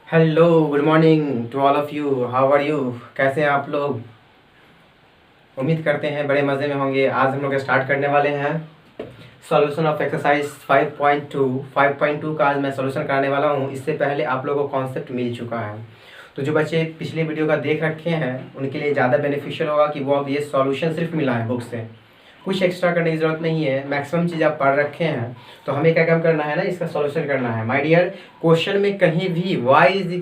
Hello, good morning to all of you. How are you? कैसे हैं आप लोग? उम्मीद करते हैं बड़े मज़े में होंगे। आज हम लोग स्टार्ट करने वाले हैं सॉल्यूशन ऑफ एक्सरसाइज 5.2। 5.2 का आज मैं सॉल्यूशन कराने वाला हूं। इससे पहले आप लोगों को कॉन्सेप्ट मिल चुका है, तो जो बच्चे पिछले वीडियो का देख रखे हैं उनके लिए ज़्यादा बेनिफिशियल होगा कि वो अब ये सॉल्यूशन सिर्फ मिला है बुक से, कुछ एक्स्ट्रा करने की ज़रूरत नहीं है। मैक्सिमम चीज़ आप पढ़ रखे हैं, तो हमें क्या काम करना है ना, इसका सॉल्यूशन करना है। माय डियर, क्वेश्चन में कहीं भी y is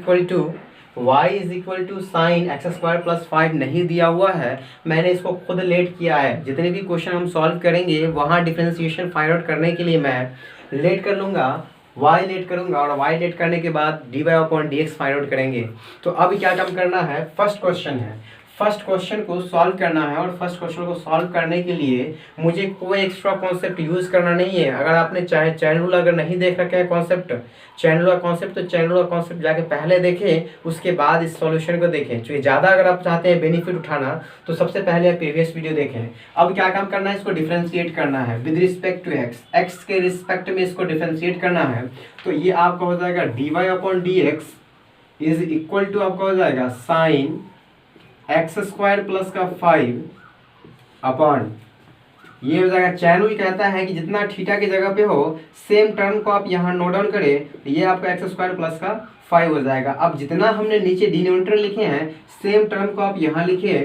equal to sine x square plus 5 नहीं दिया हुआ है। मैंने इसको खुद लेट किया है। जितने भी क्वेश्चन हम सॉल्व करेंगे वहाँ डिफ्रेंसिएशन फाइंड आउट करने के लिए मैं लेट कर लूँगा, y लेट करूँगा, और y लेट करने के बाद dy upon d x find out करेंगे। तो अब क्या काम करना है, फर्स्ट क्वेश्चन है, फर्स्ट क्वेश्चन को सॉल्व करना है। और फर्स्ट क्वेश्चन को सॉल्व करने के लिए मुझे कोई एक्स्ट्रा कॉन्सेप्ट यूज़ करना नहीं है। अगर आपने चाहे चैन रूल अगर नहीं देख रखे हैं कॉन्सेप्ट, चैन रूल कॉन्सेप्ट, तो चैन रूल कॉन्सेप्ट जाके पहले देखें, उसके बाद इस सॉल्यूशन को देखें। क्योंकि ज़्यादा अगर आप चाहते हैं बेनिफिट उठाना तो सबसे पहले आप प्रीवियस वीडियो देखें। अब क्या काम करना है, इसको डिफ्रेंशिएट करना है with respect to x, x के रिस्पेक्ट में इसको डिफ्रेंशिएट करना है। तो ये आपका हो जाएगा d y upon d x is equal to आपका हो जाएगा साइन एक्स स्क्वायर प्लस का 5 अपॉन, ये हो जाएगा चैन रूल कहता है कि जितना थीटा की जगह पे हो सेम टर्म को आप यहाँ नोट डाउन करें, तो ये आपका एक्स स्क्वायर प्लस का 5 हो जाएगा। अब जितना हमने नीचे डिनोमिनेटर लिखे हैं सेम टर्म को आप यहाँ लिखे,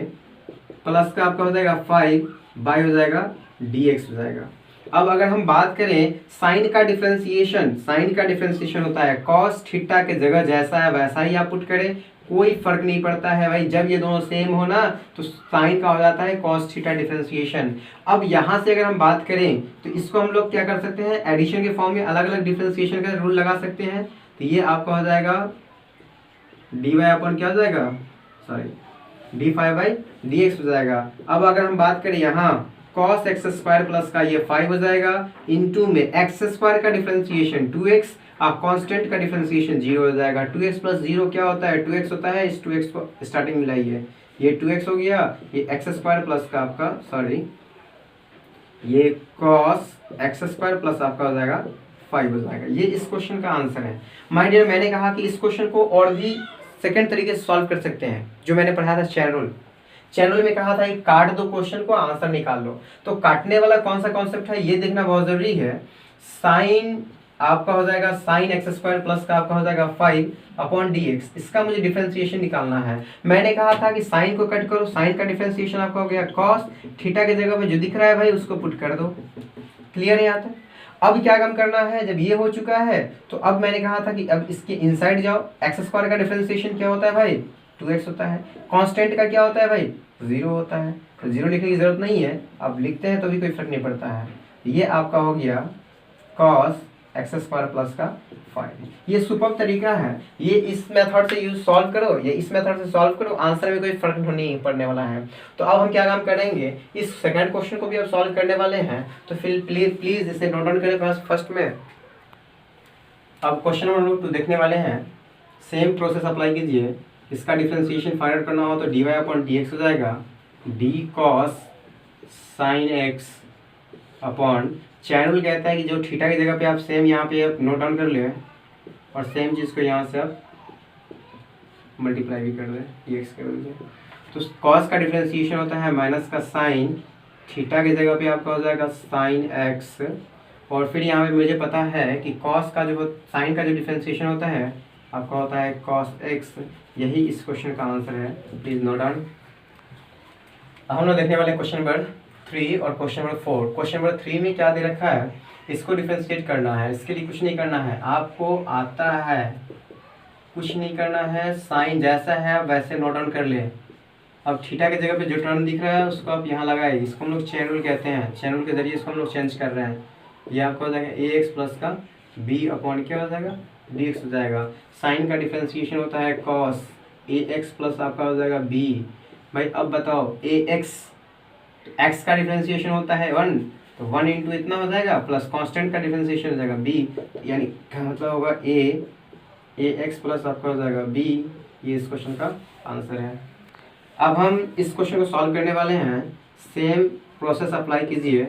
प्लस का आपका हो जाएगा 5 बाई हो जाएगा डी एक्स हो जाएगा। अब अगर हम बात करें साइन का डिफ्रेंसिएशन, साइन का डिफ्रेंसिएशन होता है कॉस थीटा के जगह जैसा है वैसा ही आप पुट करें, कोई फर्क नहीं पड़ता है भाई। जब ये दोनों सेम हो ना तो साइन का हो जाता है कॉस थीटा डिफ्रेंसिएशन। अब यहाँ से अगर हम बात करें तो इसको हम लोग क्या कर सकते हैं, एडिशन के फॉर्म में अलग अलग डिफ्रेंसिएशन का रूल लगा सकते हैं। तो ये आपका हो जाएगा डी वाई अपन क्या हो जाएगा, sorry D 5 by D x हो जाएगा। अब अगर हम बात करें यहाँ cos एक्स स्क्वायर प्लस का ये 5 हो जाएगा, इनटू में एक्स स्क्वायर का डिफरेंशिएशन 2x और कांस्टेंट का डिफरेंशिएशन 0 हो जाएगा। 2x प्लस 0 क्या होता है, 2x होता है। इस 2x को स्टार्टिंग में लाइए, ये 2x हो गया, ये एक्स स्क्वायर प्लस का आपका सॉरी ये cos एक्स स्क्वायर प्लस आपका हो जाएगा 5 हो जाएगा। ये इस क्वेश्चन का आंसर है। माय डियर, मैंने कहा कि इस क्वेश्चन को और भी सेकेंड तरीके से सॉल्व कर सकते हैं, जो मैंने पढ़ाया था चैनल में कहा था कि काट दो क्वेश्चन को, आंसर निकाल लो। तो काटने वाला कौन सा कॉन्सेप्ट है ये देखना बहुत जरूरी है। साइन आपका हो जाएगा साइन एक्स स्क्वायर प्लस का आपका हो जाएगा 5 अपॉन डी एक्स, इसका मुझे डिफरेंशिएशन निकालना है। मैंने कहा था कि साइन को कट करो, साइन का डिफरेंशिएशन आपका हो गया कॉस थीटा की जगह पे जो दिख रहा है भाई उसको पुट कर दो। क्लियर है यहाँ तक? अब क्या काम करना है, जब ये हो चुका है तो अब मैंने कहा था कि अब इसके इनसाइड जाओ। एक्स स्क्वायर का डिफरेंशिएशन क्या होता है भाई, 2x होता है। कांस्टेंट का क्या होता है भाई, 0 होता है। तो 0 लिखने की जरूरत नहीं है, अब लिखते हैं तो भी कोई फर्क नहीं पड़ता है। ये आपका हो गया cos एक्स स्क्वायर प्लस का 5। ये सुपर तरीका है, ये इस मेथड से यूज सॉल्व करो, ये इस मेथड से सॉल्व करो, आंसर में कोई फर्क नहीं पड़ने वाला है। तो अब हम क्या काम करेंगे, इस सेकंड क्वेश्चन को भी अब सॉल्व करने वाले हैं। तो फिर प्लीज इसे नोट डाउन करें पास फर्स्ट में। अब क्वेश्चन नंबर 2 देखने वाले हैं, सेम प्रोसेस अप्लाई कीजिए। इसका डिफरेंशिएशन फाइंड आउट करना हो तो d y upon d x हो जाएगा d cos sine x upon, chain rule कहता है कि जो थीटा की जगह पे आप सेम यहाँ पे नोट डाउन कर ले और सेम चीज़ को यहाँ से आप मल्टीप्लाई भी कर दें डी एक्स के बदले। तो कॉस का डिफरेंशिएशन होता है माइनस का साइन थीटा की जगह पे आपका हो जाएगा साइन एक्स, और फिर यहाँ पे मुझे पता है कि कॉस का जो साइन का जो डिफरेंशिएशन होता है आपका होता है कॉस एक्स। यही इस क्वेश्चन का आंसर है, प्लीज नोट डाउन। हम लोग देखने वाले क्वेश्चन नंबर 3 और क्वेश्चन नंबर 4। क्वेश्चन नंबर 3 में क्या दे रखा है, इसको डिफरेंशिएट करना है। इसके लिए कुछ नहीं करना है, आपको आता है, कुछ नहीं करना है, साइन जैसा है वैसे नोट डाउन कर ले। अब थीटा की जगह पे जो टर्म दिख रहा है उसको आप यहाँ लगाए, इसको हम लोग चैन रूल कहते हैं, चैन रूल के जरिए इसको हम लोग चेंज कर रहे हैं। ये आपको हो जाएगा ए एक्स प्लस का बी अपॉन क्या हो जाएगा डी एक्स हो जाएगा। साइन का डिफरेंशिएशन होता है कॉस ए एक्स प्लस आपका हो जाएगा बी। भाई अब बताओ ए एक्स, एक्स का डिफरेंशिएशन होता है 1, तो 1 इंटू इतना हो जाएगा प्लस कांस्टेंट का डिफरेंशिएशन हो जाएगा बी, यानी मतलब होगा ए एक्स प्लस आपका हो जाएगा बी। ये इस क्वेश्चन का आंसर है। अब हम इस क्वेश्चन को सॉल्व करने वाले हैं, सेम प्रोसेस अप्लाई कीजिए।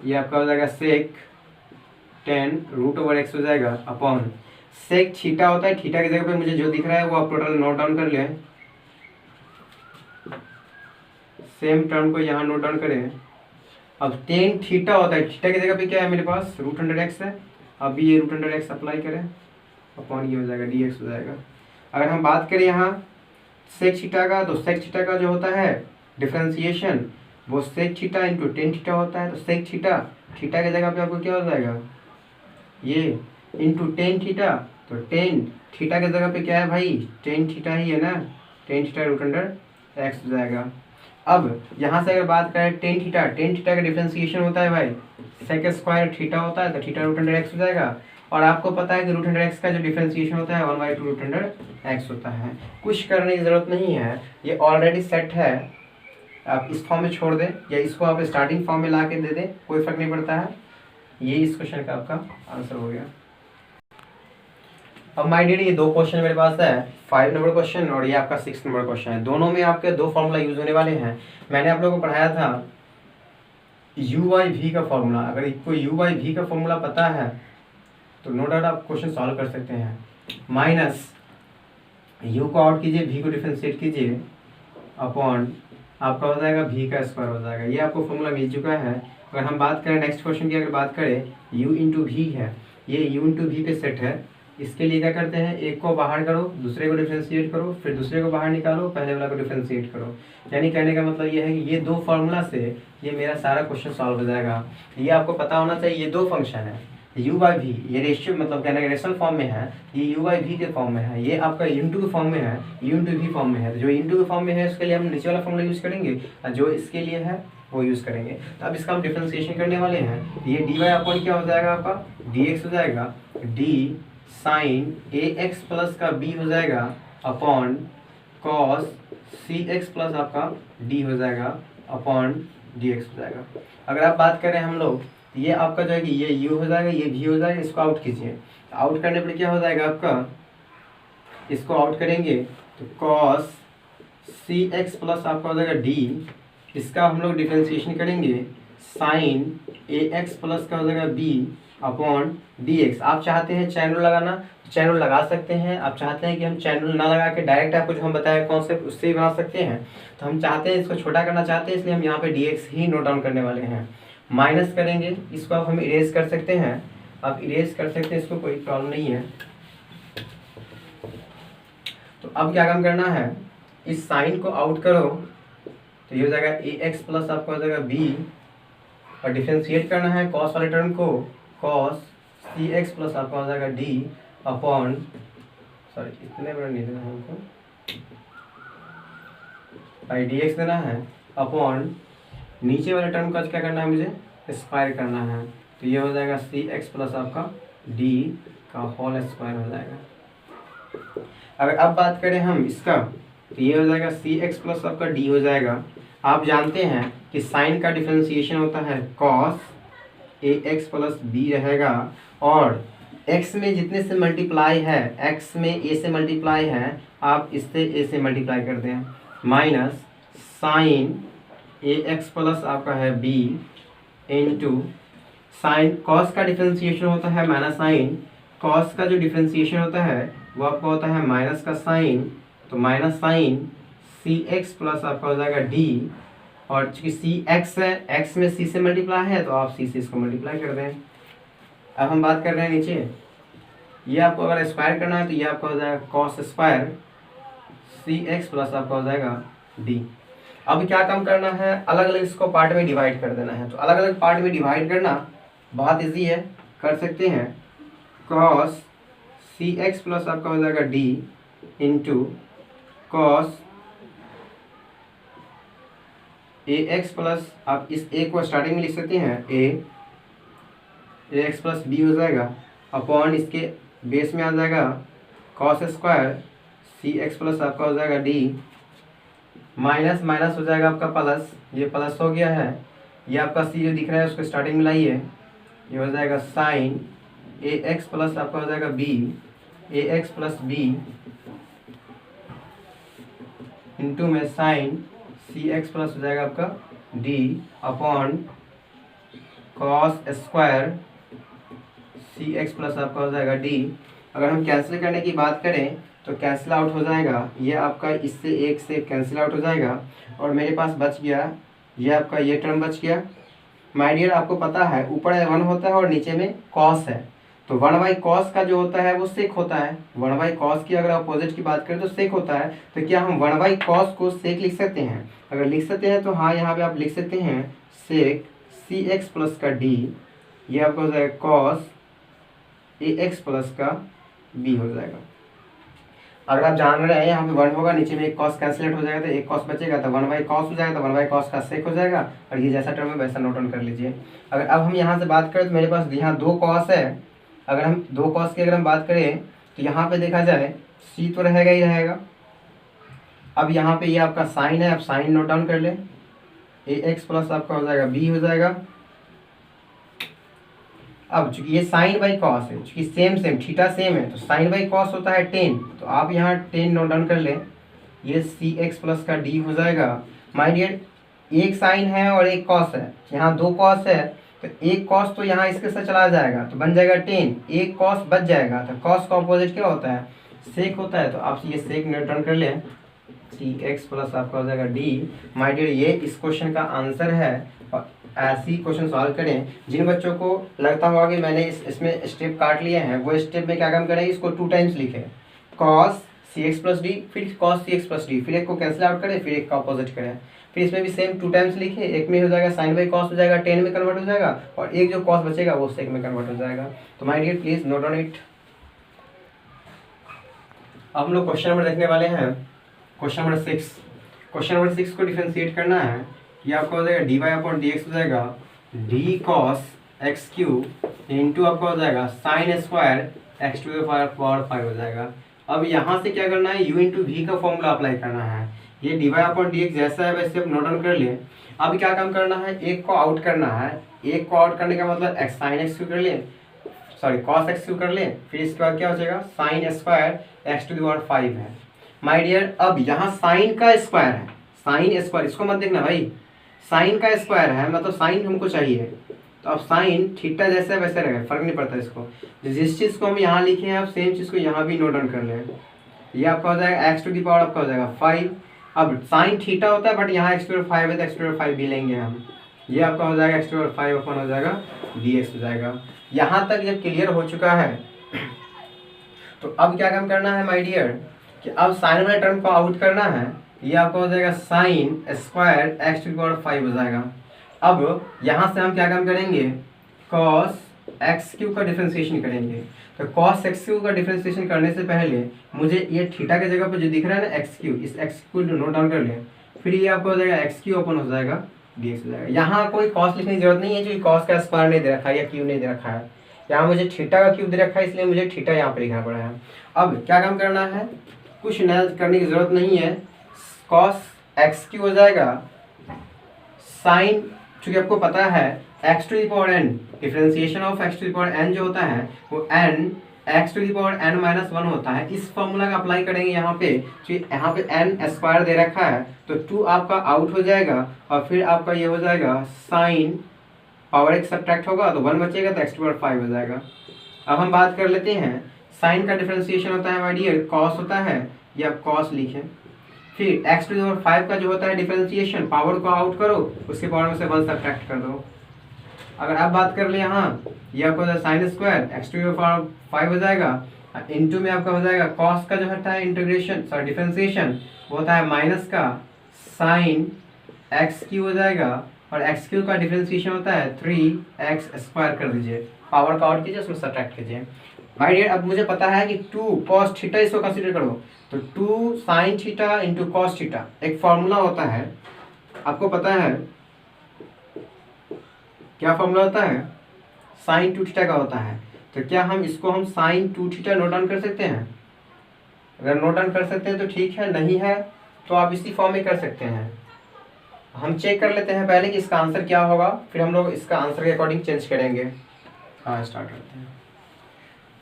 ये आपका हो जाएगा सेक 10 रूट ओवर एक्स हो जाएगा अपॉन सेक थीटा होता है, थीटा की जगह पे मुझे जो दिख रहा है वो आप टोटल नोट डाउन कर लें, सेम टर्म को यहाँ नोट डाउन करें। अब टेन थीटा होता है, थीटा की जगह पे क्या है मेरे पास √100x है। अब ये √100x अप्लाई करें, अपॉन ये हो जाएगा dx हो जाएगा। अगर हम बात करें यहाँ सेक थीटा का, तो सेक थीटा का जो होता है डिफ्रेंसिएशन वो sec theta into tan theta होता है। तो सेक थीटा, थीटा की जगह पे आपको क्या हो जाएगा ये इंटू टेन थीटा, तो टेन थीटा की जगह पे क्या है भाई टेन थीटा ही है ना, टेन थीटा √100x हो जाएगा। अब यहाँ से अगर बात करें टेन थीटा का डिफ्रेंसिएशन होता है भाई सेक स्क्वायर थीटा होता है, तो थीटा √100x हो जाएगा। और आपको पता है कि √100x का जो डिफ्रेंसिएशन होता है 1/2 √100x होता है। कुछ करने की ज़रूरत नहीं है, ये ऑलरेडी सेट है। आप इस फॉर्म में छोड़ दें या इसको आप स्टार्टिंग फॉर्म में ला के दे दें, कोई फर्क नहीं पड़ता है। ये इस क्वेश्चन का आपका आंसर हो गया। अब माय डियर ये दो क्वेश्चन मेरे पास है, 5 नंबर क्वेश्चन और ये आपका 6 नंबर क्वेश्चन है। दोनों में आपके दो फॉर्मूला यूज होने वाले हैं। मैंने आप लोगों को पढ़ाया था u/v का फॉर्मूला। अगर आपको u/v का फॉर्मूला पता है तो नो डाउट आप क्वेश्चन सॉल्व कर सकते हैं। माइनस u को आउट कीजिए, v को डिफरेंशिएट कीजिए, अपॉन आपका हो जाएगा v का स्क्वायर हो जाएगा। ये आपको फॉर्मूला मिल चुका है। अगर हम बात करें नेक्स्ट क्वेश्चन की, अगर बात करें u इंटू वी है, ये u इंटू वी पे सेट है। इसके लिए क्या करते हैं, एक को बाहर करो, दूसरे को डिफरेंशिएट करो, फिर दूसरे को बाहर निकालो, पहले वाला को डिफरेंशिएट करो। यानी कहने का मतलब ये है कि ये दो फार्मूला से ये मेरा सारा क्वेश्चन सॉल्व हो जाएगा। ये आपको पता होना चाहिए, ये दो फंक्शन है u/v, ये रेशियो मतलब कहने का रेशनल फॉर्म में है, ये u/v के फॉर्म में है, ये आपका इंटू के फॉर्म में है, u इंटू वी फॉर्म में है। तो जो इंटू के फॉर्म में है उसके लिए हम नीचे वाला फॉर्मूला यूज़ करेंगे और जो इसके लिए है वो यूज़ करेंगे। तो अब इसका हम डिफरेंशिएशन करने वाले हैं। ये dy अपॉन क्या हो जाएगा आपका dx हो जाएगा, d साइन ax प्लस का b हो जाएगा अपॉन cos cx प्लस आपका d हो जाएगा अपॉन dx हो जाएगा। अगर आप बात करें हम लोग, ये आपका जो है कि ये u हो जाएगा, ये v हो जाएगा, इसको आउट कीजिए। आउट करने पर क्या हो जाएगा आपका, इसको आउट करेंगे तो cos cx प्लस आपका हो जाएगा d, इसका हम लोग डिफरेंशिएशन करेंगे साइन ax प्लस का हो जाएगा b अपॉन dx। आप चाहते हैं चैनल लगाना तो चैनल लगा सकते हैं, आप चाहते हैं कि हम चैनल ना लगा के डायरेक्ट आपको जो हम बताया कॉन्सेप्ट उससे ही बना सकते हैं। तो हम चाहते हैं इसको छोटा करना चाहते हैं, इसलिए हम यहाँ पे dx ही नोट डाउन करने वाले हैं। माइनस करेंगे, इसको आप हम इरेज कर सकते हैं, आप इरेज कर सकते हैं, इसको कोई प्रॉब्लम नहीं है। तो अब क्या काम करना है, इस साइन को आउट करो तो ये हो जाएगा ax प्लस आपका हो जाएगा b, और डिफरेंशिएट करना है कॉस वाले टर्म को, cos cx प्लस आपका हो जाएगा d अपॉन, सॉरी इतने बड़ा नहीं देना है हमको, बाई dx देना है अपॉन नीचे वाले टर्म का क्या करना है मुझे स्क्वायर करना है। तो ये हो जाएगा cx प्लस आपका d का होल स्क्वायर हो जाएगा। अगर अब बात करें हम इसका, तो ये हो जाएगा cx प्लस आपका d हो जाएगा। आप जानते हैं कि साइन का डिफरेंशिएशन होता है cos ax प्लस b रहेगा, और x में जितने से मल्टीप्लाई है, x में a से मल्टीप्लाई है, आप इससे a से मल्टीप्लाई कर दें, माइनस साइन ax प्लस आपका है b इंटू साइन cos का डिफरेंशिएशन होता है माइनस साइन, cos का जो डिफरेंशिएशन होता है वो आपका होता है माइनस का साइन, तो माइनस साइन cx प्लस आपका हो जाएगा d, और चूंकि cx है, x में c से मल्टीप्लाई है तो आप c से इसको मल्टीप्लाई कर दें। अब हम बात कर रहे हैं नीचे, ये आपको अगर स्क्वायर करना है तो ये आपका हो जाएगा cos स्क्वायर cx प्लस आपका हो जाएगा d। अब क्या काम करना है, अलग अलग इसको पार्ट में डिवाइड कर देना है। तो अलग अलग पार्ट में डिवाइड करना बहुत इजी है, कर सकते हैं। cos cx प्लस आपका हो जाएगा d into cos ax plus, आप इस a को स्टार्टिंग में लिख सकते हैं ax प्लस b हो जाएगा अपॉन इसके बेस में आ जाएगा cos स्क्वायर cx प्लस आपका हो जाएगा d, माइनस माइनस हो जाएगा आपका प्लस, ये प्लस हो गया है, ये आपका c जो दिख रहा है उसको स्टार्टिंग में लाइए, ये हो जाएगा साइन ax प्लस आपका हो जाएगा b, ax plus b into में साइन cx प्लस हो जाएगा आपका d upon cos square cx plus आपका हो जाएगा d, अगर हम कैंसिल करने की बात करें तो कैंसिल आउट हो जाएगा, ये आपका इससे एक से कैंसिल आउट हो जाएगा और मेरे पास बच गया ये आपका ये टर्म बच गया। माय डियर आपको पता है ऊपर 1 होता है और नीचे में कॉस है, तो 1/cos का जो होता है वो सेक होता है। 1/cos की अगर अपोजिट की बात करें तो सेक होता है, तो क्या हम 1/cos को सेक लिख सकते हैं? अगर लिख सकते हैं तो हाँ, यहाँ पे आप लिख सकते हैं सेक cx प्लस का d, ये आपका हो जाएगा cos ax प्लस का b हो जाएगा। अगर आप जान रहे हैं यहाँ पे 1 होगा, नीचे में एक cos कैंसिलेट हो जाएगा तो एक cos बचेगा, तो 1/cos हो जाएगा, तो 1/cos का सेक हो जाएगा और ये जैसा टर्म है वैसा नोट डाउन कर लीजिए। अगर अब हम यहाँ से बात करें तो मेरे पास यहाँ 2 cos है, अगर हम 2 cos की अगर हम बात करें तो यहाँ पे देखा जाए c तो रहेगा ही रहेगा। अब यहाँ पे ये आपका साइन है, आप साइन नोट डाउन कर ले, ax प्लस आपका हो जाएगा b हो जाएगा। अब चूंकि ये साइन बाई कॉस है, चूंकि सेम थीटा सेम है, तो साइन बाई कॉस होता है 10, तो आप यहाँ 10 नोट डाउन कर ले, ये सी एक्स प्लस का डी हो जाएगा। माय डियर एक साइन है और एक कॉस है, यहाँ 2 कॉस है, तो एक कॉस तो यहाँ इसके साथ चला जाएगा तो बन जाएगा 10, एक कॉस बच जाएगा, तो कॉस का ऑपोजिट क्या होता है? सेक होता है, तो आप ये सेक नोट डाउन कर लें, सी एक्स प्लस आपका हो जाएगा डी। माय डियर ये इस क्वेश्चन का आंसर है। और ऐसे ही क्वेश्चन सॉल्व करें। जिन बच्चों को लगता होगा कि मैंने इसमें स्टेप काट लिए हैं, वो स्टेप में क्या काम करेंगे, इसको 2 टाइम्स लिखें, cos cx प्लस डी, फिर cos cx प्लस डी, फिर एक को कैंसिल आउट करें, फिर एक का अपोजिट करें, फिर इसमें भी सेम 2 टाइम्स लिखे, एक में हो जाएगा साइन बाई कॉस हो जाएगा, 10 में कन्वर्ट हो जाएगा और एक जो कॉस बचेगा वो सेक में कन्वर्ट हो जाएगा। तो my dear please note on it. अब हम लोग क्वेश्चन नंबर देखने वाले हैं, क्वेश्चन नंबर 6। क्वेश्चन नंबर 6 को डिफरेंशिएट करना है, ये आपका हो जाएगा d y upon d x हो जाएगा d cos x cube into आपका हो जाएगा sine square x to the power 5 हो जाएगा। अब यहाँ से क्या करना है, यू इंटू वी का फॉर्मूला अप्लाई करना है। ये d y upon d x जैसा है वैसे आप नोट डाउन कर लिए। अब क्या काम करना है, एक को आउट करना है, एक को आउट करने का मतलब एक्स साइन एक्स क्यू कर ले, सॉरी कॉस एक्स क्यू कर ले, फिर इसके बाद क्या हो जाएगा sine square x to the power 5 है। माय डियर अब यहाँ साइन का स्क्वायर है, साइन स्क्वायर इसको मत देखना भाई, साइन का स्क्वायर है मतलब साइन हमको चाहिए, तो अब साइन थीटा जैसा है वैसे रहेगा, फर्क नहीं पड़ता इसको। जिस चीज़ को हम यहाँ लिखे हैं आप सेम चीज़ को यहाँ भी नोट डाउन कर लें। ये आपका हो जाएगा एक्स टू दी पावर आपका हो जाएगा 5। अब साइन थीटा होता है बट यहाँ एक्स टू पावर 5 है तो एक्स टू पावर 5 भी लेंगे हम। ये आपका हो जाएगा एक्स टू पावर 5 अपन हो जाएगा डी एक्स हो जाएगा। यहाँ तक जब क्लियर हो चुका है तो अब क्या काम करना है माय डियर, कि अब साइन वाले टर्म को आउट करना है। ये आपका हो जाएगा sine square x to the power 5 हो जाएगा। अब यहाँ से हम क्या काम करेंगे, कॉस एक्स क्यू का डिफरेंशिएशन करेंगे। तो कॉस एक्स क्यू का डिफरेंशिएशन करने से पहले मुझे ये थीटा के जगह पर जो दिख रहा है ना एक्स क्यू, इस एक्स क्यू को नोट डाउन कर लें। फिर ये आपको हो जाएगा एक्स क्यू ओपन हो जाएगा डी एक्स हो जाएगा। यहाँ कोई कॉस लिखने की जरूरत नहीं है, जो कॉस का स्क्वायर नहीं दे रखा है या क्यू नहीं दे रखा है। यहाँ मुझे थीटा का क्यू दे रखा है इसलिए मुझे थीटा यहाँ पर लिखना पड़ा है। अब क्या काम करना है, कुछ नया करने की जरूरत नहीं है। कॉस एक्स क्यू हो जाएगा साइन, चूंकि आपको पता है x to the power n, differentiation of x to the power n जो होता है वो n x to the power n minus 1 होता है। इस फॉर्मूला का अप्लाई करेंगे यहाँ पे, क्योंकि यहाँ पे एन स्क्वायर दे रखा है तो 2 आपका आउट हो जाएगा और फिर आपका ये हो जाएगा साइन पावर एक सब्ट्रैक्ट होगा तो 1 बचेगा तो एक्स टू पावर 5 हो जाएगा। अब हम बात कर लेते हैं साइन का डिफरेंशिएशन होता है माय डियर कॉस होता है, ये आप कॉस लिखें। फिर एक्स टू द पावर 5 का जो होता है डिफरेंशिएशन, पावर को आउट करो उसके पावर में से 1 सब्ट्रैक्ट कर दो। अगर आप बात कर ले यहाँ, ये आपको sine square x to the power 5 हो जाएगा, इनटू में आपका हो जाएगा कॉस का जो होता है इंटीग्रेशन सॉरी डिफरेंशिएशन वो होता है माइनस का साइन एक्स क्यू हो जाएगा और एक्स क्यू का डिफरेंशिएशन होता है 3x स्क्वायर कर दीजिए, पावर का आउट कीजिए उसमें सब्ट्रैक्ट कीजिए। माय डियर अब मुझे पता है कि 2 cos थीटा इसको कंसीडर करो, तो 2 sin theta into cos theta एक फॉर्मूला होता है, आपको पता है क्या फॉर्मूला होता है, sin 2 थीटा का होता है। तो क्या हम इसको हम sin 2 थीटा नोट डाउन कर सकते हैं? अगर नोट डाउन कर सकते हैं तो ठीक है, नहीं है तो आप इसी फॉर्म में कर सकते हैं। हम चेक कर लेते हैं पहले कि इसका आंसर क्या होगा, फिर हम लोग इसका आंसर के अकॉर्डिंग चेंज करेंगे। हाँ स्टार्ट करते हैं।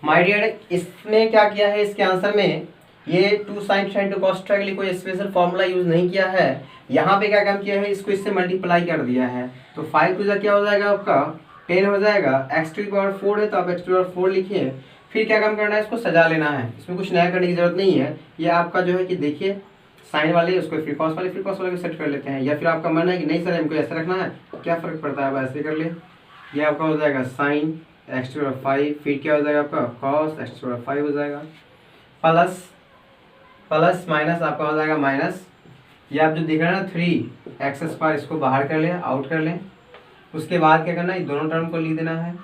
माय डियर इसमें क्या किया है, इसके आंसर में ये 2 sin theta into cos theta के लिए कोई स्पेशल फॉर्मूला यूज नहीं किया है। यहाँ पे क्या काम किया है, इसको इससे मल्टीप्लाई कर दिया है। तो 5 टू क्या हो जाएगा आपका 10 हो जाएगा, एक्स टू द पावर 4 है तो आप एक्स टू द पावर 4 लिखिए। फिर क्या काम करना है, इसको सजा लेना है, इसमें कुछ नया करने की जरूरत नहीं है। ये आपका जो है कि देखिए साइन वाले उसको फिर कॉस वाले को सेट कर लेते हैं, या फिर आपका मन है कि नहीं सर हमको ऐसा रखना है, तो क्या फ़र्क पड़ता है, आप ऐसे कर ले। ये आपका हो जाएगा साइन x⁵, फिर क्या हो जाएगा आपका कॉस x⁵ हो जाएगा, प्लस माइनस आपका हो जाएगा माइनस। ये आप जो देख रहे हैं ना 3x², इसको बाहर कर लें, आउट कर लें। उसके बाद क्या करना है, दोनों टर्म को लिख देना है।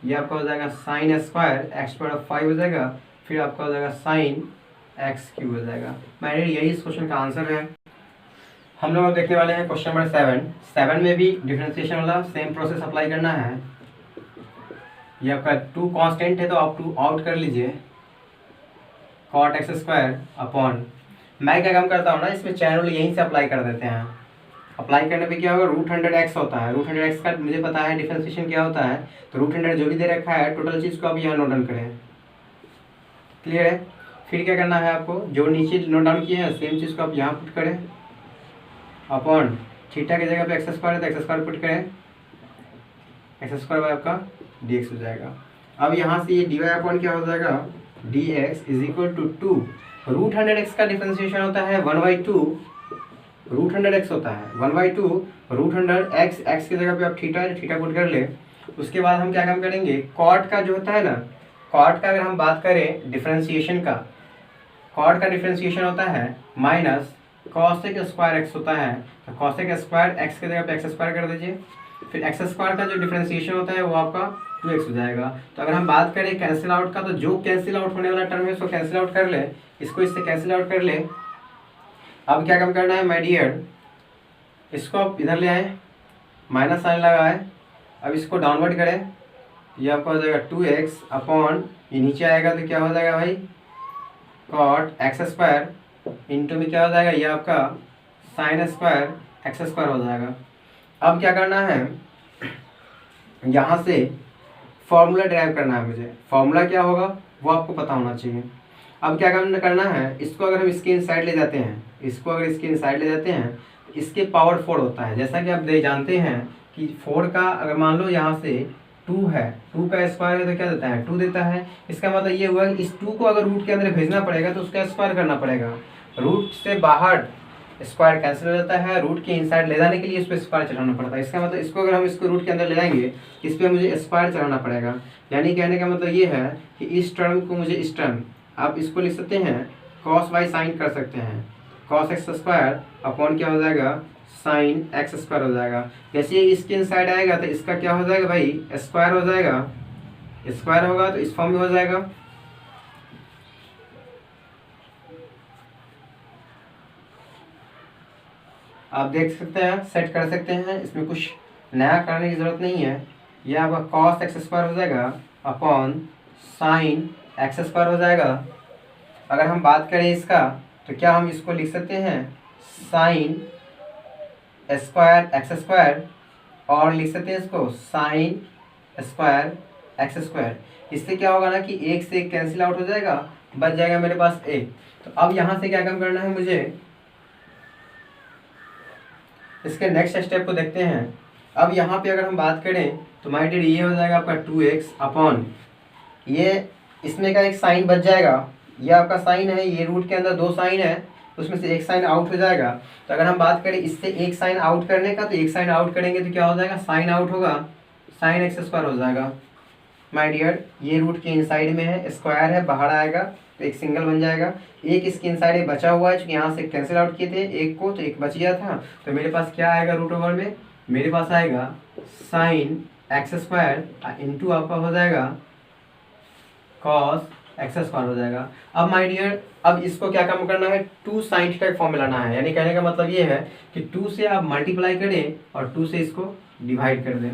ये आपका हो जाएगा साइन स्क्वायर x⁵ हो जाएगा, फिर आपका हो जाएगा साइन x³ हो जाएगा। मैंने यही इस क्वेश्चन का आंसर है। हम लोग देखने वाले हैं क्वेश्चन नंबर 7 में भी डिफरेंशिएशन वाला सेम प्रोसेस अप्लाई करना है। ये आपका 2 कांस्टेंट है तो आप 2 आउट कर लीजिए, cot x² अपॉन, मैं क्या काम करता हूँ ना, इसमें चैन रूल यहीं से अप्लाई कर देते हैं। अप्लाई करने पे क्या होगा, √100x होता है, √100x का मुझे पता है डिफरेंशिएशन क्या होता है, तो √100 जो भी दे रखा है टोटल चीज़ को आप यहाँ नोट डाउन करें। क्लियर है। फिर क्या करना है आपको, जो नीचे नोट डाउन किए हैं सेम चीज़ को आप यहाँ पुट करें, अपॉन थीटा की जगह पे x² है तो x² पुट करें, x² आपका dx हो जाएगा। अब यहाँ से ये dy अपॉन क्या हो जाएगा, dx is equal to 2, √100x का डिफरेंशिएशन होता है 1/2, √100x होता है 1/2 √100x, x की जगह पे आप थीटा पुट कर ले। उसके बाद हम क्या काम करेंगे, कॉट का जो होता है ना, कॉट का अगर हम बात करें डिफरेंशिएशन का, कॉट का डिफरेंशिएशन होता है माइनस cos² x होता है, तो cos² x की जगह पे x² कर दीजिए। फिर x² का जो डिफरेंशिएशन होता है वो आपका 2x हो जाएगा। तो अगर हम बात करें कैंसिल आउट का, तो जो कैंसिल आउट होने वाला टर्म है उसको कैंसिल आउट कर ले, इसको इससे कैंसिल आउट कर ले। अब क्या काम करना है माय डियर, इसको आप इधर ले आए, माइनस साइन लगाए, अब इसको डाउनवर्ड करें, ये आपका हो जाएगा 2x अपॉन, ये नीचे आएगा तो क्या हो जाएगा भाई, cot x² इंटू में क्या हो जाएगा, ये आपका sin² x² हो जाएगा। अब क्या करना है, यहाँ से फॉर्मूला ड्राइव करना है मुझे, फॉर्मूला क्या होगा वो आपको पता होना चाहिए। अब क्या करना है, इसको अगर हम इसके इनसाइड ले जाते हैं, इसको अगर इसके इनसाइड ले जाते हैं, इसके पावर 4 होता है, जैसा कि आप जानते हैं कि 4 का अगर मान लो यहाँ से 2 है, 2 का स्क्वायर है तो क्या देता है, 2 देता है। इसका मतलब ये हुआ कि इस 2 को अगर रूट के अंदर भेजना पड़ेगा तो उसका स्क्वायर करना पड़ेगा। रूट से बाहर स्क्वायर कैंसिल हो जाता है, रूट के इनसाइड ले जाने के लिए इस पर स्क्वायर चढ़ाना पड़ता है। इसका मतलब इसको अगर हम इसको रूट के अंदर ले जाएंगे, इस पर मुझे स्क्वायर चढ़ाना पड़ेगा। यानी कहने का मतलब ये है कि इस टर्म को मुझे, इस टर्म आप इसको लिख सकते हैं cos y साइन कर सकते हैं, cos x² अपॉन क्या हो जाएगा, sin x² हो जाएगा। जैसे ये इसके इनसाइड आएगा तो इसका क्या हो जाएगा भाई, स्क्वायर हो जाएगा, स्क्वायर होगा तो इस फॉर्म में हो जाएगा। आप देख सकते हैं, सेट कर सकते हैं, इसमें कुछ नया करने की ज़रूरत नहीं है। यह आपका cos x² हो जाएगा अपॉन sin x² हो जाएगा। अगर हम बात करें इसका तो क्या हम इसको लिख सकते हैं sin² x², और लिख सकते हैं इसको sin² x²। इससे क्या होगा ना कि एक से एक कैंसिल आउट हो जाएगा, बच जाएगा मेरे पास एक। तो अब यहाँ से क्या काम करना है मुझे, इसके नेक्स्ट स्टेप को देखते हैं। अब यहाँ पे अगर हम बात करें तो माय डियर ये हो जाएगा आपका 2x अपॉन, ये इसमें का एक साइन बच जाएगा, ये आपका साइन है, ये रूट के अंदर 2 साइन है, उसमें से एक साइन आउट हो जाएगा। तो अगर हम बात करें इससे एक साइन आउट करने का, तो एक साइन आउट करेंगे तो क्या हो जाएगा, साइन आउट होगा, sin x² हो जाएगा। माय डियर ये रूट के इनसाइड में है, स्क्वायर है, बाहर आएगा तो एक सिंगल बन जाएगा। एक इसके इनसाइड बचा हुआ है, चूँकि यहाँ से कैंसिल आउट किए थे एक को, तो एक बच गया था, तो मेरे पास क्या आएगा रूट ओवर में, मेरे पास आएगा sin x² इंटू आपका हो जाएगा cos x² हो जाएगा। अब माय डियर अब इसको क्या काम करना है, 2 sin थीटा फॉर्म में लाना है। यानी कहने का मतलब ये है कि 2 से आप मल्टीप्लाई करें और 2 से इसको डिवाइड कर दें।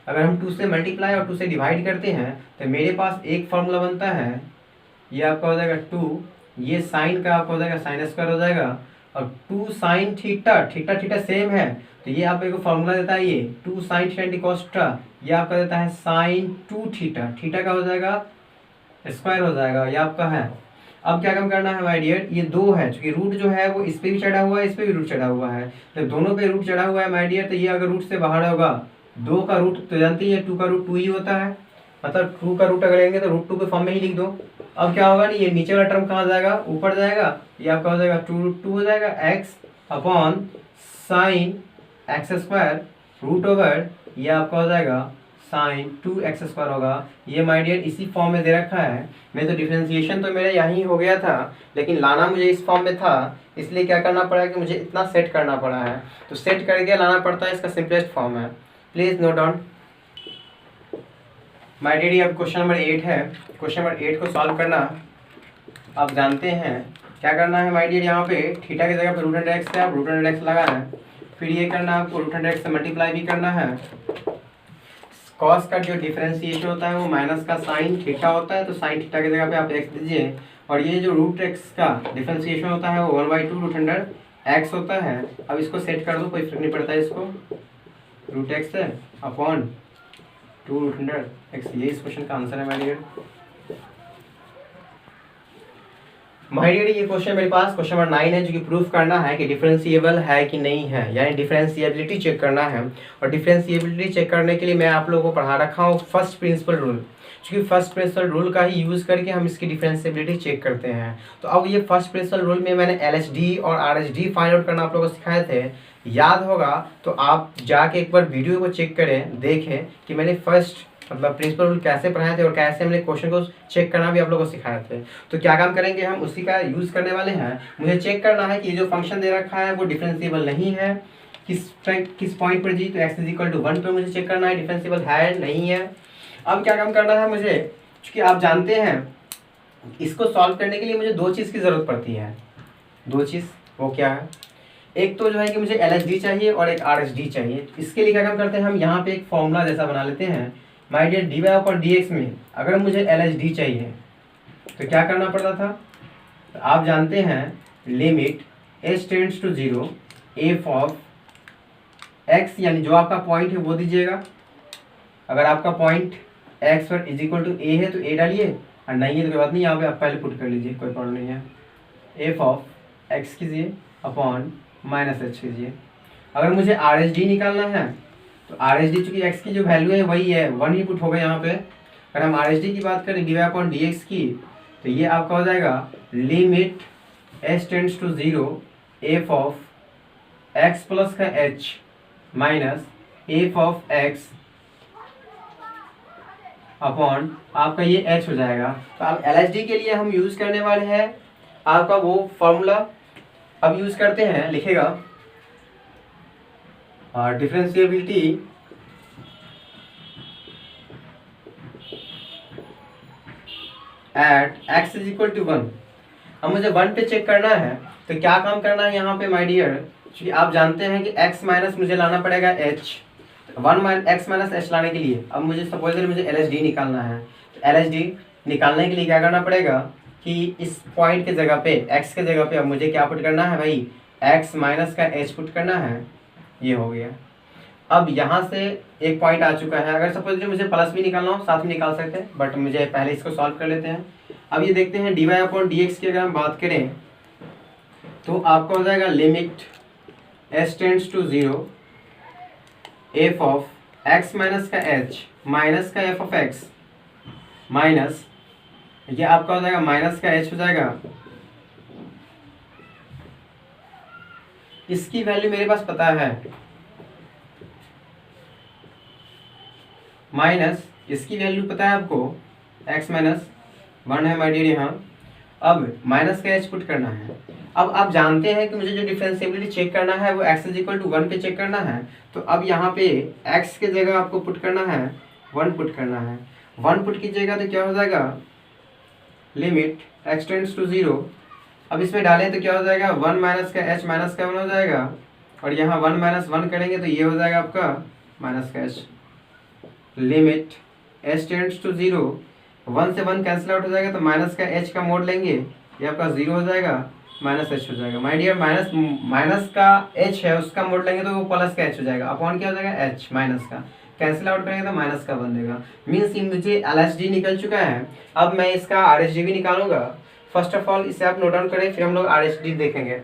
अगर हम 2 से मल्टीप्लाई और 2 से डिवाइड करते हैं तो मेरे पास एक फॉर्मूला बनता है, ये आपका हो जाएगा 2, ये साइन का आपका हो जाएगा sin² हो जाएगा, और 2 sin थीटा, थीटा सेम है, तो ये आपको एक फॉर्मूला देता है, ये 2 sin थीटा cos थीटा, ये आपका देता है sin 2 थीटा, थीटा का हो जाएगा स्क्वायर हो जाएगा, ये आपका है। अब क्या काम करना है माय डियर, ये 2 है, क्योंकि रूट जो है वो इस पे भी चढ़ा हुआ है, इस पे भी रूट चढ़ा हुआ है, तो दोनों पे रूट चढ़ा हुआ है माय डियर, तो ये अगर रूट से बाहर होगा, 2 का रूट तो जानते ही है 2 का रूट 2 ही होता है, मतलब 2 का रूट अगर लेंगे तो √2 के फॉर्म में ही लिख दो। अब क्या होगा ना, ये नीचे वाला टर्म कहाँ जाएगा, ऊपर जाएगा, ये आपका हो जाएगा 2√2 हो जाएगा x upon sine x², root over ये आपका हो जाएगा साइन 2x² होगा। ये माय डियर इसी फॉर्म में दे रखा है। मैं तो डिफरेंशिएशन तो मेरा यहीं हो गया था, लेकिन लाना मुझे इस फॉर्म में था, इसलिए क्या करना पड़ा कि मुझे इतना सेट करना पड़ा है। तो सेट करके लाना पड़ता है, इसका सिंपलेस्ट फॉर्म है। Please note down my dear. अब क्वेश्चन नंबर 8 है। क्वेश्चन नंबर 8 को सॉल्व करना आप जानते हैं क्या करना है माय डियर। यहाँ पे थीटा की जगह पे √x है, आप √x लगाना है, फिर ये करना है आपको √x से मल्टीप्लाई भी करना है। कॉस का जो डिफरेंशिएशन होता है वो माइनस का साइन थीटा होता है, तो साइन थीटा की जगह पे आप x दीजिए, और ये जो √x का डिफरेंशिएशन होता है वो 1/2 √x होता है। अब इसको सेट कर दो, कोई फर्क नहीं पड़ता है, इसको √x है अपॉन 2 √x। ये इस क्वेश्चन का आंसर है माय डियर। माय डियर ये क्वेश्चन मेरे पास क्वेश्चन नंबर 9 है, जो कि प्रूफ करना है कि डिफरेंशिएबल है कि नहीं है, यानी डिफरेंशिएबिलिटी चेक करना है। और डिफरेंशिएबिलिटी चेक करने के लिए मैं आप लोगों को पढ़ा रखा हूँ फर्स्ट प्रिंसिपल रूल, क्योंकि फर्स्ट प्रिंसिपल रूल का ही यूज़ करके हम इसकी डिफरेंशिएबिलिटी चेक करते हैं। तो अब ये फर्स्ट प्रिंसिपल रूल में मैंने LHD और RHD फाइंड आउट करना आप लोगों को सिखाए थे, याद होगा तो आप जाके एक बार वीडियो को चेक करें, देखें कि मैंने फर्स्ट मतलब प्रिंसिपल रूल कैसे पढ़ाए थे और कैसे हमने क्वेश्चन को चेक करना भी आप लोगों को सिखाए थे। तो क्या काम करेंगे, हम उसी का यूज़ करने वाले हैं। मुझे चेक करना है कि ये जो फंक्शन दे रखा है वो डिफरेंशिएबल नहीं है, किस पॉइंट पर जी, तो x = 1 पर मुझे चेक करना है डिफरेंशिएबल है नहीं है। अब क्या काम करना है मुझे, क्योंकि आप जानते हैं इसको सॉल्व करने के लिए मुझे 2 चीज़ की ज़रूरत पड़ती है। 2 चीज़ वो क्या है, एक तो जो है कि मुझे LHD चाहिए और एक RHD चाहिए। इसके लिए क्या काम करते हैं, हम यहाँ पे एक फॉर्मूला जैसा बना लेते हैं माय डियर। dy/dx में अगर मुझे LHD चाहिए तो क्या करना पड़ता था, तो आप जानते हैं limit h tends to 0 f of x, यानी जो आपका पॉइंट है वो दीजिएगा। अगर आपका पॉइंट x पर = a है तो a डालिए, और नहीं है तो कोई बात नहीं, यहाँ पे आप पहले पुट कर लीजिए, कोई प्रॉब्लम नहीं है। f ऑफ x कीजिए अपॉन -h कीजिए। अगर मुझे RHD निकालना है तो RHD चूँकि x की जो वैल्यू है वही है, 1 ही पुट होगा यहाँ पे। अगर हम RHD की बात करें dy/dx की, तो ये आपका हो जाएगा limit h tends to 0 f of x plus का h minus f of x upon आपका ये h हो जाएगा। तो अब LHD के लिए हम यूज़ करने वाले हैं आपका वो फॉर्मूला। अब यूज़ करते हैं, लिखेगा डिफरेंशिएबिलिटी एट x = 1। अब मुझे 1 पे चेक करना है, तो क्या काम करना है यहाँ पे माय डियर, क्योंकि आप जानते हैं कि x माइनस मुझे लाना पड़ेगा h, 1 x - h लाने के लिए अब मुझे सपोज मुझे LHD निकालना है। तो LHD निकालने के लिए क्या करना पड़ेगा कि इस पॉइंट के जगह पे x के जगह पे अब मुझे क्या पुट करना है भाई, x माइनस का h पुट करना है। ये हो गया। अब यहाँ से एक पॉइंट आ चुका है, अगर सपोज मुझे प्लस भी निकालना हो साथ में निकाल सकते हैं, बट मुझे पहले इसको सॉल्व कर लेते हैं। अब ये देखते हैं dy/dx की अगर हम बात करें तो आपका हो जाएगा limit h tends to 0 f of x minus का h माइनस का f ऑफ x माइनस ये आपका हो जाएगा माइनस का h हो जाएगा। इसकी वैल्यू मेरे पास पता है, माइनस इसकी वैल्यू पता है आपको, x - 1 है माय डियर यहाँ। अब माइनस का h पुट करना है। अब आप जानते हैं कि मुझे जो डिफरेंशिएबिलिटी चेक करना है वो x = 1 पे चेक करना है। तो अब यहाँ पे x के जगह आपको पुट करना है 1 पुट करना है। 1 पुट कीजिएगा तो क्या हो जाएगा, लिमिट x टेंड्स टू 0। अब इसमें डालें तो क्या हो जाएगा, 1 माइनस का h माइनस का 1 हो जाएगा, और यहाँ 1 - 1 करेंगे तो ये हो जाएगा आपका माइनस का h। Limit h tends to 0, 1 से 1 कैंसिल आउट हो जाएगा, तो माइनस का h का मोड लेंगे, ये आपका 0 हो जाएगा, माइनस h हो जाएगा। माय डियर माइनस का h है उसका मोड लेंगे तो वो प्लस का h हो जाएगा, अपॉन क्या हो जाएगा h माइनस का, कैंसिल आउट करेंगे तो माइनस का बन देगा। मीन्स मुझे LHD निकल चुका है। अब मैं इसका RHD भी निकालूंगा। फर्स्ट ऑफ ऑल इसे आप नोट डाउन करें, फिर हम लोग RHD देखेंगे।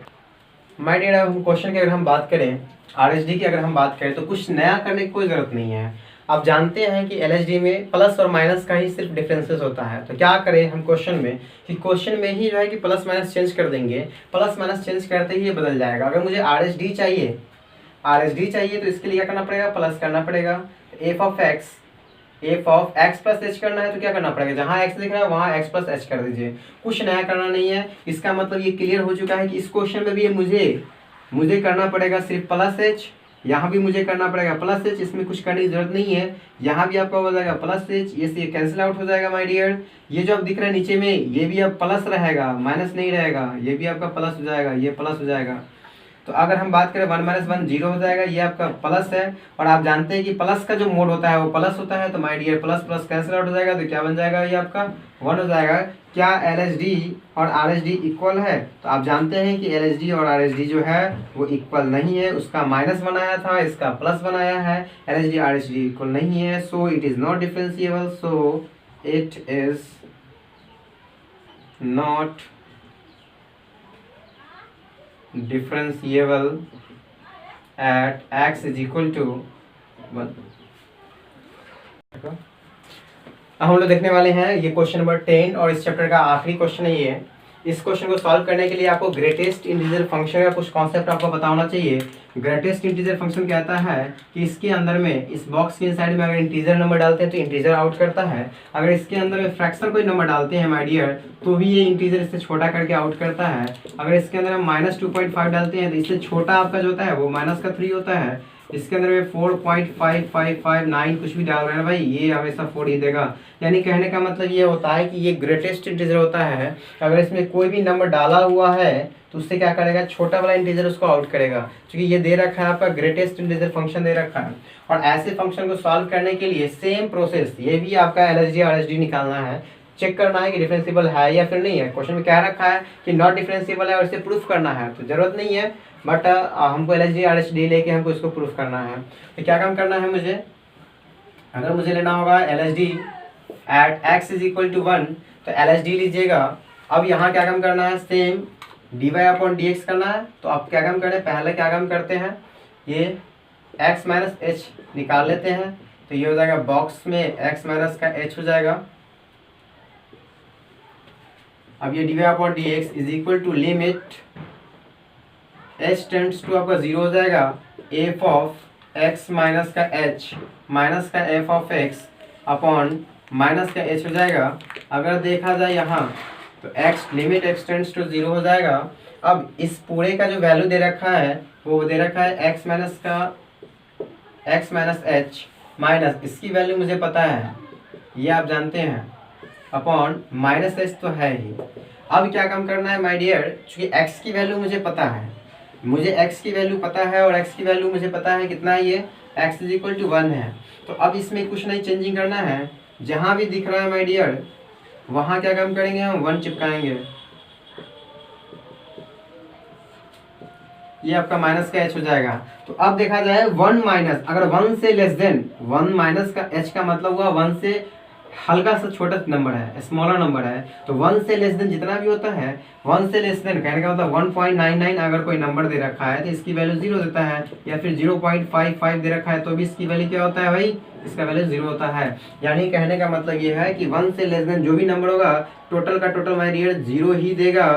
माय डियर अब क्वेश्चन की अगर हम बात करें, RHD की अगर हम बात करें तो कुछ नया करने की कोई ज़रूरत नहीं है। आप जानते हैं कि एलएचडी में प्लस और माइनस का ही सिर्फ डिफरेंसेस होता है। तो क्या करें हम क्वेश्चन में कि क्वेश्चन में ही जो है कि प्लस माइनस चेंज कर देंगे, प्लस माइनस चेंज करते ही ये बदल जाएगा। अगर मुझे आरएसडी चाहिए, आरएसडी चाहिए तो इसके लिए क्या करना पड़ेगा, प्लस करना पड़ेगा। F of x plus H करना है तो क्या करना पड़ेगा, जहाँ एक्स दिख रहा है वहाँ एक्स प्लस एच कर दीजिए, कुछ नया करना नहीं है। इसका मतलब ये क्लियर हो चुका है कि इस क्वेश्चन में भी ये मुझे करना पड़ेगा सिर्फ प्लस एच, यहाँ भी मुझे करना पड़ेगा प्लस एच, इसमें कुछ करने की जरूरत नहीं है। यहाँ भी आपका हो जाएगा प्लस एच, ये से कैंसिल आउट हो जाएगा माय डियर। ये जो अब दिख रहा है नीचे में ये भी अब प्लस रहेगा, माइनस नहीं रहेगा, ये भी आपका प्लस हो जाएगा, ये प्लस हो जाएगा। तो अगर हम बात करें 1 - 1 0 हो जाएगा, ये आपका प्लस है। और आप जानते हैं कि प्लस का जो मोड होता है वो प्लस होता है, तो my dear plus plus cancel out हो जाएगा, तो क्या बन जाएगा, ये आपका 1 हो जाएगा। क्या एलएचडी और आरएसडी इक्वल है, तो आप जानते हैं कि एलएचडी और आरएसडी जो है वो इक्वल नहीं है, उसका माइनस बनाया था, इसका प्लस बनाया है। एलएचडी आरएसडी इक्वल नहीं है, so it is not differentiable, so it is not differentiable at x is equal to 1। अब हम लोग देखने वाले हैं ये क्वेश्चन नंबर 10 और इस चैप्टर का आखिरी क्वेश्चन है ये। इस क्वेश्चन को सॉल्व करने के लिए आपको ग्रेटेस्ट इंटीजर फंक्शन का कुछ कॉन्सेप्ट आपको पता होना चाहिए। ग्रेटेस्ट इंटीजर फंक्शन कहता है कि इसके अंदर में इस बॉक्स के इनसाइड में अगर इंटीजर नंबर डालते हैं तो इंटीजर आउट करता है, अगर इसके अंदर में फ्रैक्शन कोई नंबर डालते हैं माय डियर तो भी ये इंटीजर इससे छोटा करके आउट करता है। अगर इसके अंदर हम -2.5 डालते हैं तो इससे छोटा आपका जो होता है वो -3 होता है। इसके अंदर में 4.5559 कुछ भी डाल रहे हैं भाई, ये हमेशा 4 ही देगा। यानी कहने का मतलब ये होता है कि ये ग्रेटेस्ट इंटीजर होता है, अगर इसमें कोई भी नंबर डाला हुआ है तो उससे क्या करेगा, छोटा वाला इंटीजर उसको आउट करेगा। क्योंकि ये दे रखा है आपका ग्रेटेस्ट इंटीजर फंक्शन दे रखा है। और ऐसे फंक्शन को सॉल्व करने के लिए सेम प्रोसेस, ये भी आपका एलएचडी आरएचडी निकालना है, चेक करना है कि डिफरेंशिएबल है या फिर नहीं है। क्वेश्चन में कह रखा है कि नॉट डिफरेंशिएबल है और इसे प्रूफ करना है, तो जरूरत नहीं है, बट हमको एलएचडी आरएचडी लेके हमको इसको प्रूफ करना है। तो क्या काम करना है मुझे, अगर मुझे लेना होगा LHD at x is equal to 1 तो एलएचडी लीजिएगा। अब यहाँ क्या काम करना है, सेम dy/dx करना है। तो आप क्या काम करें, पहले क्या काम करते हैं, ये x - h निकाल लेते हैं, तो ये हो जाएगा बॉक्स में x - का h हो जाएगा। अब ये dy/dx is equal to limit h tends to आपका 0 हो जाएगा, f ऑफ x माइनस का h माइनस का f of x upon minus का h हो जाएगा। अगर देखा जाए यहाँ तो x limit x tends to 0 हो जाएगा। अब इस पूरे का जो वैल्यू दे रखा है वो दे रखा है x माइनस h माइनस इसकी वैल्यू मुझे पता है, ये आप जानते हैं, अपॉन माइनस h तो है ही। अब क्या काम करना है माय डियर, चूंकि x की वैल्यू मुझे पता है, मुझे x की वैल्यू पता है और x की वैल्यू मुझे पता है कितना है, ये x इज इक्वल टू 1 है। तो अब इसमें कुछ नहीं चेंजिंग करना है, जहाँ भी दिख रहा है माय डियर वहाँ क्या काम करेंगे, हम 1 चिपकाएंगे। ये आपका माइनस का h हो जाएगा। तो अब देखा जाए 1 माइनस, अगर 1 से लेस देन 1 माइनस का h का मतलब हुआ 1 से हल्का सा छोटा नंबर है, स्मॉलर नंबर है। तो 1 से लेस देन जितना भी होता है, 1 से लेस देन कहने का मतलब 1.99 अगर कोई नंबर दे रखा है तो इसकी वैल्यू 0 देता है, या फिर 0.55 दे रखा है तो भी इसकी वैल्यू क्या होता है भाई, इसका वैल्यू 0 होता है। यानी कहने का मतलब ये है कि 1 से लेस देन जो भी नंबर होगा टोटल का टोटल माय डियर 0 ही देगा।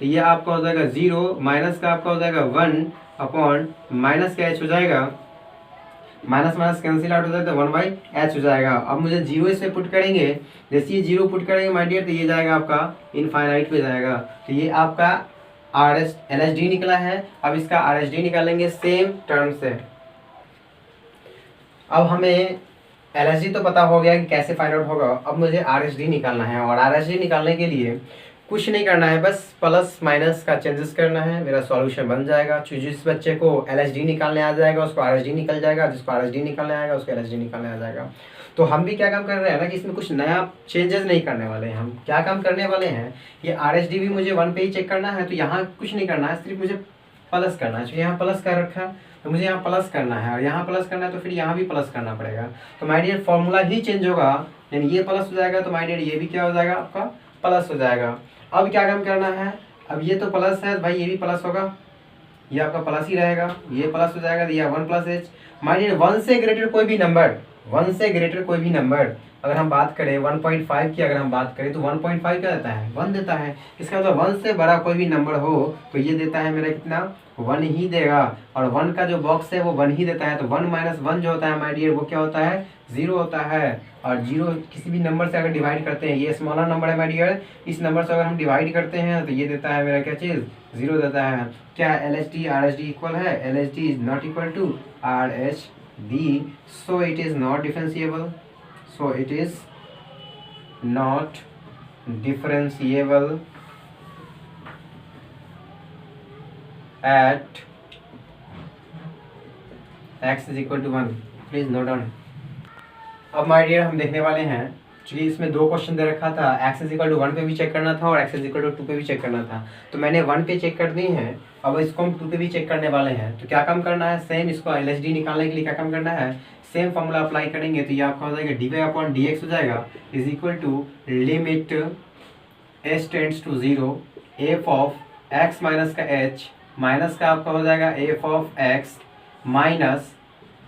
तो ये आपका हो जाएगा 0 माइनस का आपका हो जाएगा 1 अपॉन माइनस का h हो जाएगा, माइनस माइनस कैंसिल आउट हो जाएगा तो 1/h हो जाएगा। अब मुझे 0 इसमें पुट करेंगे, जैसे ये 0 पुट करेंगे माय डियर तो ये जाएगा आपका इनफाइनाइट पे जाएगा। तो ये आपका एलएचडी निकला है। अब इसका आरएचडी निकालेंगे सेम टर्म से। अब हमें एलएचडी तो पता हो गया कि कैसे फाइंड आउट होगा, अब मुझे आरएचडी निकालना है। और आरएचडी निकालने के लिए कुछ नहीं करना है, बस प्लस माइनस का चेंजेस करना है, मेरा सॉल्यूशन बन जाएगा। जिस बच्चे को एलएचडी निकालने आ जाएगा उसको आरएचडी निकल जाएगा, जिसको आरएचडी निकालने आएगा उसको एलएचडी निकालने आ जाएगा। तो हम भी क्या काम कर रहे हैं ना कि इसमें कुछ नया चेंजेस नहीं करने वाले हैं। हम क्या काम करने वाले हैं, ये आरएचडी भी मुझे 1 पे ही चेक करना है, तो यहाँ कुछ नहीं करना है, सिर्फ मुझे प्लस करना है। तो यहाँ प्लस कर रखा है तो मुझे यहाँ प्लस करना है, और यहाँ प्लस करना है तो फिर यहाँ भी प्लस करना पड़ेगा। तो माय डियर फॉर्मूला ही चेंज होगा, यानी ये प्लस हो जाएगा तो माय डियर ये भी क्या हो जाएगा, आपका प्लस हो जाएगा। अब क्या काम करना है, अब ये तो प्लस है भाई, ये भी प्लस होगा, ये आपका प्लस ही रहेगा, ये प्लस हो जाएगा, दिया 1 + h। माय डियर 1 से ग्रेटर कोई भी नंबर, 1 से ग्रेटर कोई भी नंबर, अगर हम बात करें 1.5 की, अगर हम बात करें तो 1.5 क्या देता है, 1 देता है। इसका मतलब 1 से बड़ा कोई भी नंबर हो तो ये देता है मेरा कितना, 1 ही देगा। और 1 का जो बॉक्स है वो 1 ही देता है, तो 1 - 1 जो होता है माय डियर वो क्या होता है, 0 होता है। और 0 किसी भी नंबर से अगर डिवाइड करते हैं, ये स्मॉलर नंबर है माय डियर, इस नंबर से अगर हम डिवाइड करते हैं तो ये देता है मेरा क्या चीज़, 0 देता है। क्या LHD RHD इक्वल है, LHD is not equal to RHD, so it is not differentiable, so it is not differentiable at x is equal to 1, please note down। अब माय डियर हम देखने वाले हैं, चूँकि इसमें 2 क्वेश्चन दे रखा था, x इज इक्वल टू 1 पे भी चेक करना था और x इज इक्वल टू 2 पे भी चेक करना था, तो मैंने 1 पे चेक कर दी है। अब इसको हम 2 पे भी चेक करने वाले हैं, तो क्या काम करना है, सेम इसको LHD निकालने के लिए क्या काम करना है, सेम फॉर्मूला अप्लाई करेंगे। तो ये आपका हो जाएगा dy/dx हो जाएगा is equal to limit h tends to 0 f of x minus का h, माइनस का आपका हो जाएगा f ऑफ x माइनस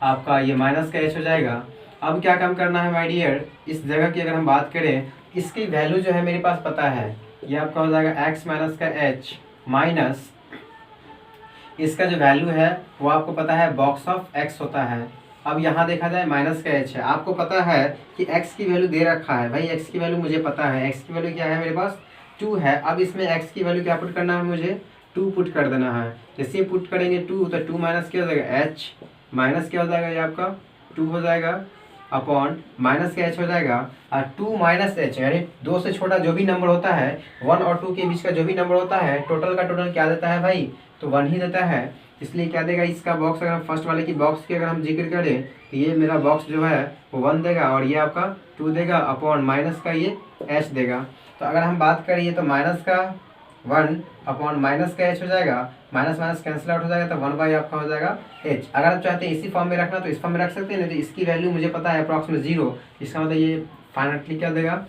आपका ये माइनस का h हो जाएगा। अब क्या काम करना है माय डियर, इस जगह की अगर हम बात करें, इसकी वैल्यू जो है मेरे पास पता है, ये आपका हो जाएगा x माइनस का h माइनस इसका जो वैल्यू है वो आपको पता है बॉक्स ऑफ x होता है। अब यहाँ देखा जाए माइनस का h है, आपको पता है कि x की वैल्यू दे रखा है, भाई x की वैल्यू मुझे पता है, x की वैल्यू क्या है मेरे पास 2 है। अब इसमें x की वैल्यू क्या पुट करना है, मुझे 2 पुट कर देना है। जैसे पुट करेंगे 2 तो 2 माइनस क्या हो जाएगा h, माइनस क्या हो जाएगा ये आपका 2 हो जाएगा अपॉन माइनस का h हो जाएगा, और 2 माइनस h यानी 2 से छोटा जो भी नंबर होता है, 1 और 2 के बीच का जो भी नंबर होता है, टोटल का टोटल क्या देता है भाई, तो 1 ही देता है। इसलिए क्या देगा इसका बॉक्स, अगर हम फर्स्ट वाले की बॉक्स की अगर हम जिक्र करें तो ये मेरा बॉक्स जो है वो 1 देगा और ये आपका 2 देगा अपॉन माइनस का ये h देगा। तो अगर हम बात करिए तो माइनस का 1 अपॉन माइनस का h हो जाएगा, माइनस माइनस कैंसिल आउट हो जाएगा, तो 1 आपका हो जाएगा h। अगर आप चाहते हैं इसी फॉर्म में रखना तो इस फॉर्म में रख सकते हैं, नहीं तो इसकी वैल्यू मुझे पता है अप्रॉक्सीमेट 0, इसका मतलब ये फाइनाइटली क्या देगा,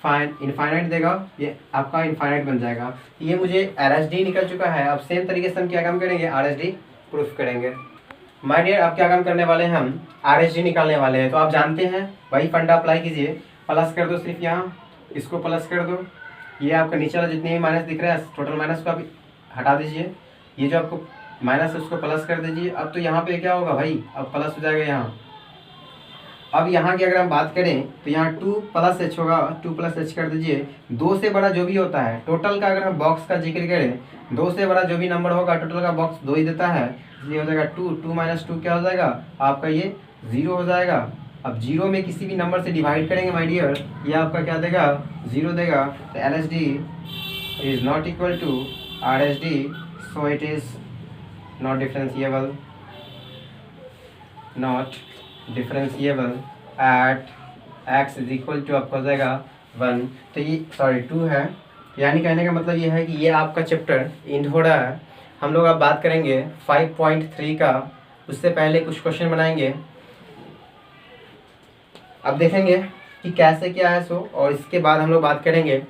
इनफाइनाइट देगा, ये आपका इनफाइनाइट बन जाएगा। ये मुझे RHD निकल चुका है। अब सेम तरीके से हम क्या काम करेंगे, RHD प्रूफ करेंगे। माय डियर अब क्या काम करने वाले हैं, हम RHD निकालने वाले हैं। तो आप जानते हैं वही फंडा अप्लाई कीजिए, प्लस कर दो सिर्फ यहाँ, इसको प्लस कर दो, ये आपका नीचे वाला जितने भी माइनस दिख रहा है टोटल माइनस को आप हटा दीजिए, ये जो आपको माइनस है उसको प्लस कर दीजिए। अब तो यहाँ पे क्या होगा भाई, अब प्लस हो जाएगा यहाँ। अब यहाँ की अगर हम बात करें तो यहाँ 2 + h होगा, 2 + h कर दीजिए। 2 से बड़ा जो भी होता है टोटल का, अगर हम बॉक्स का जिक्र करें, 2 से बड़ा जो भी नंबर होगा टोटल का बॉक्स 2 ही देता है, इसलिए हो जाएगा 2, 2 - 2 क्या हो जाएगा आपका ये 0 हो जाएगा। अब 0 में किसी भी नंबर से डिवाइड करेंगे माय डियर, ये आपका क्या देगा 0 देगा। तो LHD is not equal to RHD, so it is not differentiable, not differentiable at x is equal to आपका हो जाएगा 1। तो ये सॉरी 2 है, यानी कहने का मतलब ये है कि ये आपका चैप्टर एंड हो रहा है। हम लोग अब बात करेंगे 5.3 का, उससे पहले कुछ क्वेश्चन बनाएंगे, अब देखेंगे कि कैसे क्या है सो, और इसके बाद हम लोग बात करेंगे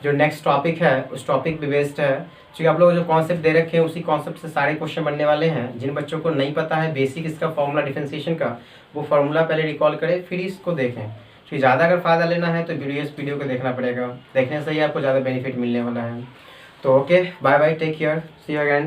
जो नेक्स्ट टॉपिक है उस टॉपिक पे बेस्ड है, क्योंकि आप लोग जो कॉन्सेप्ट दे रखे हैं उसी कॉन्सेप्ट से सारे क्वेश्चन बनने वाले हैं। जिन बच्चों को नहीं पता है बेसिक इसका फॉर्मूला डिफरेंशिएशन का, वो फार्मूला पहले रिकॉल करें फिर इसको देखें, क्योंकि ज़्यादा अगर फ़ायदा लेना है तो वीडियो को देखना पड़ेगा, देखने से ही आपको ज़्यादा बेनिफिट मिलने वाला है। तो okay, bye bye, take care, see you again.